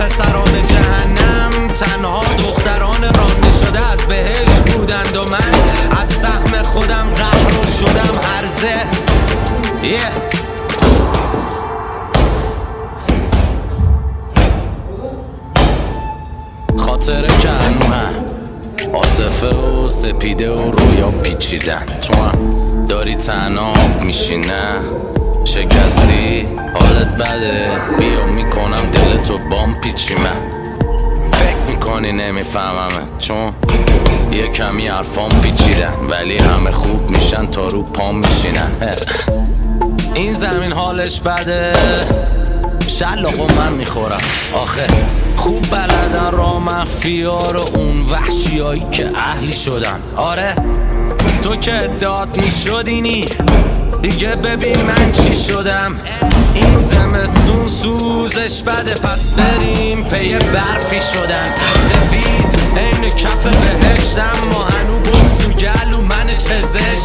پسران جهنم تنها دختران رانده شده از بهشت بودند و من از سهم خودم قهر شدم هرزه. خاطره که هنوهم عاطفه و سپیده و رویا پیچیدن. تو هم داری تنها میشی نه شکستی حالت بده بیا میکنم دلتو بام پیچی من فکر میکنی نمیفهممه چون یه کمی حرفام پیچیدن ولی همه خوب میشن تا رو پام میشینن. این زمین حالش بده شلاقو من میخورم آخه خوب بلدن را مخفیا رو اون وحشیایی که اهلی شدن. آره تو که داد میشدینی دیگه ببین من چی شدم. این زمستون سوزش بده پس بریم پی برفی شدن سفید عین کف بهشتم ما هنو بکس تو گلو من چه زشت